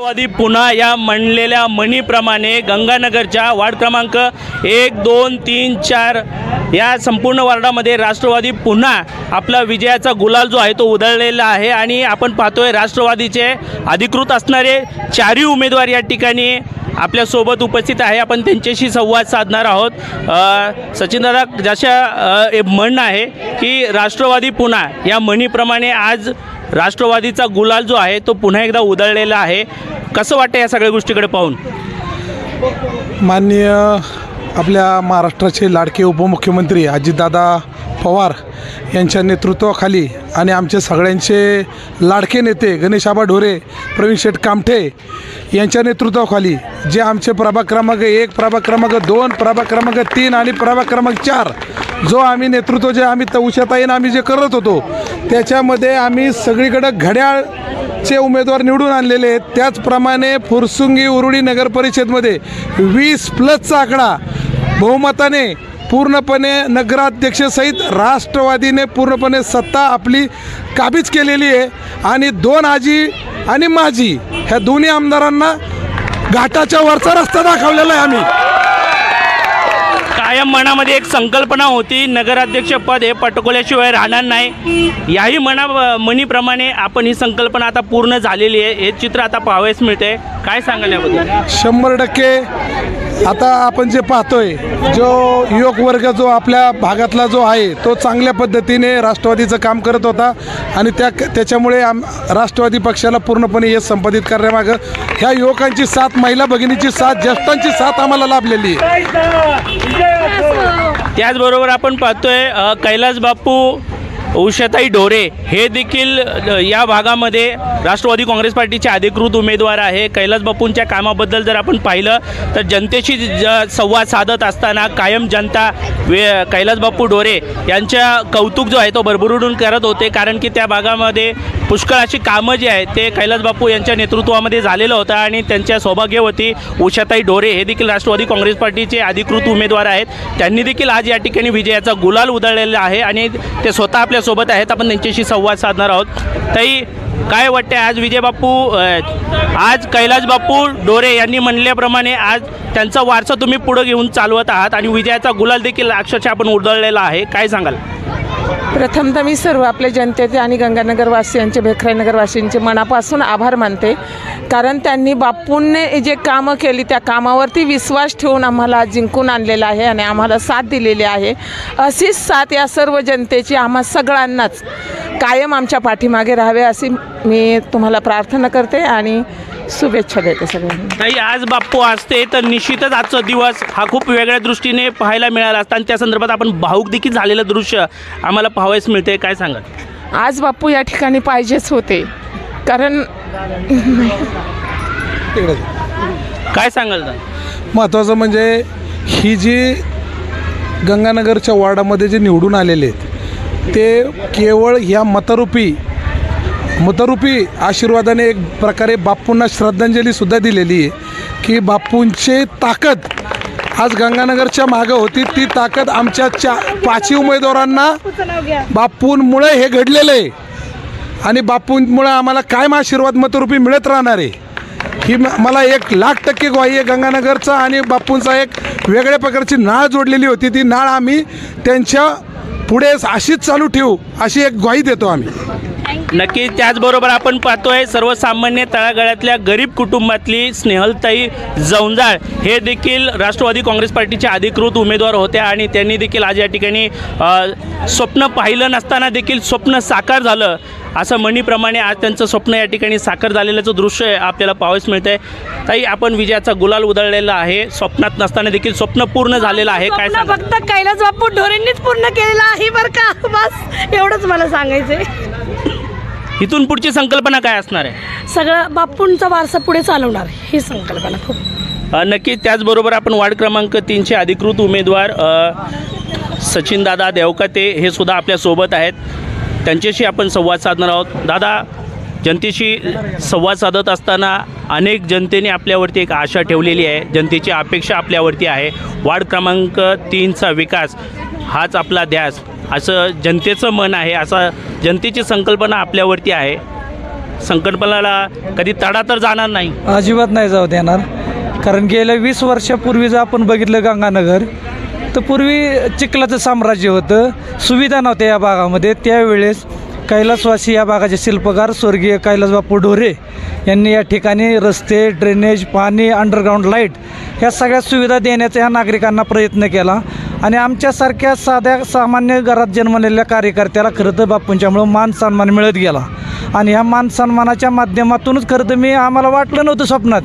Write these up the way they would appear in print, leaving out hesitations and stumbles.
राष्ट्रवादी पुन्हा या म्हणलेल्या म्हणीप्रमाणे गंगानगरच्या वार्ड क्रमांक 1, 2, 3, 4 या संपूर्ण वार्डामध्ये राष्ट्रवादी पुन्हा आपला विजयाचा गुलाल जो आहे तो उधळलेला आहे आणि आपण पाहतोय राष्ट्रवादीचे अधिकृत असणारे चारही उमेदवार या ठिकाणी आपल्यासोबत उपस्थित आहे. आपण त्यांच्याशी संवाद साधणार आहोत. सचिनदादा, जशा म्हण आहे की राष्ट्रवादी पुन्हा या म्हणीप्रमाणे आज राष्ट्रवादीचा गुलाल जो आहे तो पुन्हा एकदा उधळलेला आहे. कसं वाटतं या सगळ्या गोष्टीकडे पाहून? माननीय आपल्या महाराष्ट्राचे लाडके उपमुख्यमंत्री अजितदादा पवार यांच्या नेतृत्वाखाली आणि आमचे सगळ्यांचे लाडके नेते गणेशआबा ढोरे, प्रवीण शेठ कामठे यांच्या नेतृत्वाखाली जे आमचे प्रभाग क्रमांक 1, प्रभाग क्रमांक 2, प्रभाग क्रमांक 3 आणि प्रभाग क्रमांक 4 जो आम्ही नेतृत्व जे आम्ही उषाताईनं आम्ही जे करत होतो त्याच्यामध्ये आम्ही सगळीकडं घड्याळचे उमेदवार निवडून आणलेले आहेत. त्याचप्रमाणे फुरसुंगी उरुळी नगर परिषदमध्ये 20+ आकडा बहुमताने पूर्णपणे नगराध्यक्षसहित राष्ट्रवादीने पूर्णपणे सत्ता आपली काबीज केलेली आहे आणि 2 आजी आणि माजी ह्या दोन्ही आमदारांना घाटाच्या वरचा रस्ता दाखवलेला आहे. आम्ही कायम मनामध्ये एक संकल्पना होती, नगराध्यक्षपद हे पटकोल्याशिवाय राहणार नाही. याही म्हणीप्रमाणे आपण ही संकल्पना आता पूर्ण झालेली आहे. हे चित्र आता पाहावयास मिळते. काय सांगाल याबद्दल? 100% आता आपण जे पाहतोय जो युवक वर्ग जो आपल्या भागातला जो आहे तो चांगल्या पद्धतीने राष्ट्रवादीचं काम करत होता आणि त्याच्यामुळे राष्ट्रवादी पक्षाला पूर्णपणे यश संपादित करण्यामागं ह्या युवकांची साथ, महिला भगिनीची साथ, ज्येष्ठांची साथ आम्हाला लाभलेली आहे. त्याचबरोबर आपण पाहतोय कैलास बापू उषाताई ढोरे हे देखील या भागामध्ये राष्ट्रवादी काँग्रेस पार्टीचे अधिकृत उमेदवार आहे. कैलास बापूंच्या कामाबद्दल जर आपण पाहिलं तर जनतेशी संवाद साधत असताना कायम जनता कैलास बापू ढोरे यांच्या कौतुक जो आहे तो भरभरून करत होते, कारण की त्या भागामध्ये पुष्कळ अशी कामं जी आहेत ते कैलास बापू यांच्या नेतृत्वामध्ये झालेलं होतं आणि त्यांच्या सौभाग्यवती उषाताई ढोरे हे देखील राष्ट्रवादी काँग्रेस पार्टीचे अधिकृत उमेदवार आहेत. त्यांनी देखील आज या ठिकाणी विजयाचा गुलाल उधळलेला आहे आणि ते स्वतः आपल्या सोबत आहेत. आपण त्यांच्याशी संवाद साधणार आहोत. ताई, काय वाटते आज विजय बापू, आज कैलास बापू ढोरे यांनी म्हणल्याप्रमाणे आज त्यांचा वारसा तुम्ही पुढे घेऊन चालवत आहात आणि विजयाचा गुलाल देखील अक्षरशः आपण उधळलेला आहे, काय सांगाल? प्रथमतः मी सर्व आपल्या जनतेचे आणि गंगानगरवासियांचे, भेखराईनगरवासियांचे मनापासून आभार मानते, कारण त्यांनी बापूंनी जे कामं केली त्या कामावरती विश्वास ठेवून आम्हाला जिंकून आणलेला आहे आणि आम्हाला साथ दिलेली आहे. अशीच साथ या सर्व जनतेची आम्हा सगळ्यांनाच कायम आमच्या पाठीमागे राहावे अशी मी तुम्हाला प्रार्थना करते आणि शुभेच्छा देते सगळ्यांना. ताई, आज बाप्पू असते तर निश्चितच आजचा दिवस हा खूप वेगळ्या दृष्टीने पाहायला मिळाला असता आणि त्या संदर्भात आपण भाऊक देखील झालेलं दृश्य आम्हाला पाहावयास मिळते, काय सांगाल? आज बाप्पू या ठिकाणी पाहिजेच होते, कारण काय सांगाल? महत्त्वाचं म्हणजे ही जी गंगानगरच्या वॉर्डामध्ये जे निवडून आलेले आहेत ते केवळ ह्या मतरूपी आशीर्वादाने एक प्रकारे बापूंना श्रद्धांजलीसुद्धा दिलेली आहे की बापूंची ताकद आज गंगानगरच्या मागं होती. ती ताकद आमच्या 5 उमेदवारांना बापूंमुळे हे घडलेलं आहे आणि बापूंमुळे आम्हाला कायम आशीर्वाद मतरूपी मिळत राहणार आहे. ही मला 1,00,000% ग्वाही आहे. गंगानगरचा आणि बापूंचा एक वेगळ्या प्रकारची नाळ जोडलेली होती. ती नाळ आम्ही त्यांच्या पुढे अशीच चालू ठेवू अशी एक ग्वाही देतो आम्ही. नक्की. त्याचबरोबर आपण पाहतोय सर्वसामान्य तळागाळातल्या गरीब कुटुंबातली स्नेहलताई जवंजाळ हे देखील राष्ट्रवादी काँग्रेस पार्टीचे अधिकृत उमेदवार होत्या आणि त्यांनी देखील आज या ठिकाणी स्वप्न पाहिलं नसताना देखील स्वप्न साकार झालं असं म्हणीप्रमाणे आज त्यांचं स्वप्न या ठिकाणी साकार झालेल्याचं दृश्य आपल्याला पाहावयास मिळतंय. ताई, आपण विजयाचा गुलाल उधळलेला आहे, स्वप्नात नसताना देखील स्वप्न पूर्ण झालेलं आहे, काय सांगा? फक्त कैलास बापू ढोरेंनीच पूर्ण केलेलं आहे बरं का, बस एवढंच मला सांगायचंय. इथून पुढची संकल्पना काय असणार आहे? सगळं बापूंचा वारसा पुढे चालवणार ही संकल्पना खूप नक्की. त्याचबरोबर आपण वार्ड क्रमांक 3चे अधिकृत उमेदवार सचिनदादा देवकाते हे सुद्धा आपल्यासोबत आहेत. त्यांच्याशी आपण संवाद साधणार आहोत. दादा, जनतेशी संवाद साधत असताना अनेक जनतेने आपल्यावरती एक आशा ठेवलेली आहे, जनतेची अपेक्षा आपल्यावरती आहे. वार्ड क्रमांक 3चा विकास हाच आपला ध्यास असं जनतेचं मन आहे, असा जनतेची संकल्पना आपल्यावरती आहे. संकल्पनाला कधी तडा तर जाणार नाही? अजिबात नाही जाऊ देणार. कारण गेल्या 20 वर्षापूर्वी जर आपण बघितलं गंगानगर, तर पूर्वी चिखलाचं साम्राज्य होतं, सुविधा नव्हत्या या भागामध्ये. त्यावेळेस कैलासवासी या भागाचे शिल्पकार स्वर्गीय कैलासबापू ढोरे यांनी या ठिकाणी रस्ते, ड्रेनेज, पाणी, अंडरग्राऊंड लाईट ह्या सगळ्या सुविधा देण्याचा ह्या नागरिकांना प्रयत्न केला. आणि आमच्यासारख्या साध्या सामान्य घरात जन्मलेल्या कार्यकर्त्याला खरं तर बापूंच्यामुळं मान सन्मान मिळत गेला. आणि ह्या मान सन्मानाच्या माध्यमातूनच खरं तर आम्हाला वाटलं नव्हतं स्वप्नात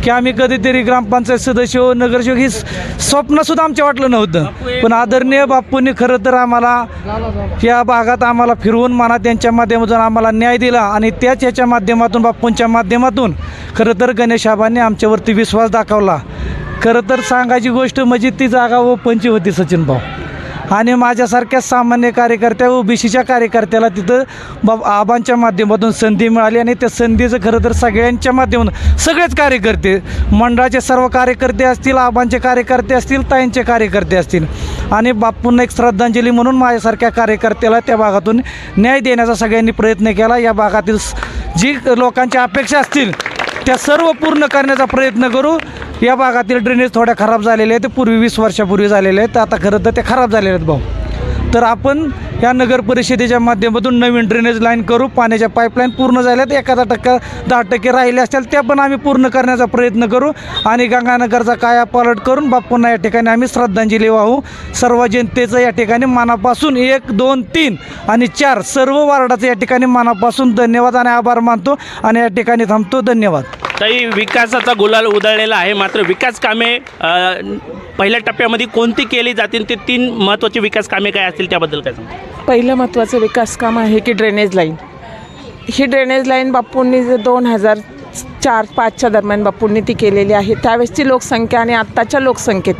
की आम्ही कधीतरी ग्रामपंचायत सदस्य हो, नगरसेवक, ही स्वप्नसुद्धा आमच्या वाटलं नव्हतं. पण आदरणीय बापूंनी खरं तर आम्हाला या भागात आम्हाला फिरवून म्हणा त्यांच्या माध्यमातून आम्हाला न्याय दिला. आणि त्याच ह्याच्या माध्यमातून बापूंच्या माध्यमातून खरं तर गणेश आबांनी आमच्यावरती विश्वास दाखवला. खरं तर सांगायची गोष्ट म्हणजे ती जागा ओपनची होती सचिन भाऊ. आणि माझ्यासारख्या सामान्य कार्यकर्त्या ओबीसीच्या कार्यकर्त्याला तिथं आबांच्या माध्यमातून संधी मिळाली. आणि त्या संधीचं खरं तर सगळ्यांच्या माध्यमातून सगळेच कार्यकर्ते, मंडळाचे सर्व कार्यकर्ते असतील, आबांचे कार्यकर्ते असतील, ताईंचे कार्यकर्ते असतील, आणि बापूंना एक श्रद्धांजली म्हणून माझ्यासारख्या कार्यकर्त्याला त्या भागातून न्याय देण्याचा सगळ्यांनी प्रयत्न केला. या भागातील जी लोकांच्या अपेक्षा असतील त्या सर्व पूर्ण करण्याचा प्रयत्न करू. या भागातील ड्रेनेज थोड्या खराब झालेल्या आहेत, ते पूर्वी 20 वर्षापूर्वी झालेले आहेत, आता खरं तर ते खराब झालेले आहेत भाऊ. तर आपण या नगर परिषदेच्या माध्यमातून नवीन ड्रेनेज लाईन करू. पाण्याच्या पाईपलाईन पूर्ण झाल्यात, 10% राहिले असतील त्या पण आम्ही पूर्ण करण्याचा प्रयत्न करू. आणि गंगानगरचा कायापालट करून बापूंना या ठिकाणी आम्ही श्रद्धांजली वाहू. सर्व जनतेचं या ठिकाणी मनापासून 1, 2, 3 आणि 4 सर्व वार्डाचं या ठिकाणी मनापासून धन्यवाद आणि आभार मानतो आणि या ठिकाणी थांबतो. धन्यवाद. ताई, विकासाचा गुलाल उधळलेला आहे, मात्र विकास कामे पहिल्या टप्प्यामध्ये कोणती केली जातील, ते 3 महत्त्वाची विकास कामे काय असतील त्याबद्दल काय सांगा? पहिलं महत्त्वाचं विकास काम आहे की ड्रेनेज लाईन. ही ड्रेनेज लाईन बापूंनी 2004-05च्या दरम्यान बापूंनी ती केलेली आहे. त्यावेळेसची लोकसंख्या आणि आत्ताच्या लोकसंख्येत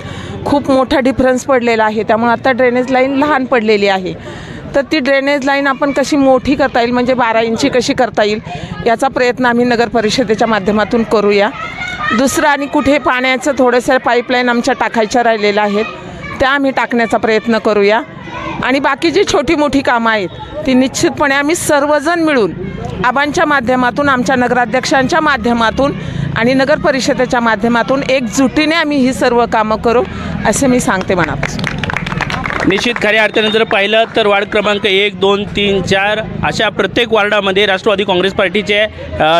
खूप मोठा डिफरन्स पडलेला आहे. त्यामुळे आता ड्रेनेज लाईन लहान पडलेली आहे. तर ती ड्रेनेज लाईन आपण कशी मोठी करता येईल, म्हणजे 12 इंची कशी करता येईल, याचा प्रयत्न आम्ही नगर परिषदेच्या माध्यमातून करूया. दुसरं, आणि कुठे पाण्याचं थोडंसं पाईपलाईन आमच्या टाकायच्या राहिलेल्या आहेत, त्या आम्ही टाकण्याचा प्रयत्न करूया. आणि बाकी जी छोटी मोठी कामं आहेत ती निश्चितपणे आम्ही सर्वजण मिळून आबांच्या माध्यमातून, आमच्या नगराध्यक्षांच्या माध्यमातून आणि नगर परिषदेच्या माध्यमातून एकजुटीने आम्ही ही सर्व कामं करू, असे मी सांगते मनापासून. निश्चित खऱ्या अर्थाने जर पाहिलं तर वार्ड क्रमांक 1, 2, 3, 4 अशा प्रत्येक वार्डामध्ये राष्ट्रवादी काँग्रेस पार्टीचे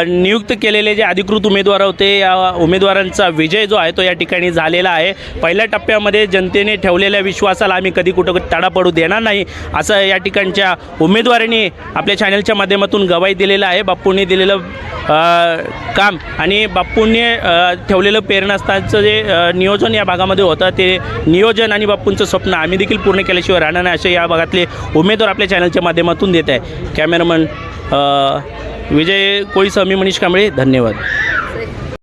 नियुक्त केलेले जे अधिकृत उमेदवार होते, या उमेदवारांचा विजय जो आहे तो या ठिकाणी झालेला आहे. पहिल्या टप्प्यामध्ये जनतेने ठेवलेल्या विश्वासाला आम्ही कधी कुठं तडा पडू देणार नाही, असं या ठिकाणच्या उमेदवारांनी आपल्या चॅनलच्या माध्यमातून गवाही दिलेलं आहे. बापूंनी दिलेलं काम आणि बापूंनी ठेवलेलं प्रेरणास्थानाचं जे नियोजन या भागामध्ये होतं, ते नियोजन आणि बापूंचं स्वप्न आम्ही देखील पूर्ण केल्याशिवाय राहणार नाही, असे या भागातले उमेदवार आपल्या चॅनलच्या माध्यमातून देत आहे. कॅमेरामन विजय कोळीसह मी मनीष कांबळे, धन्यवाद.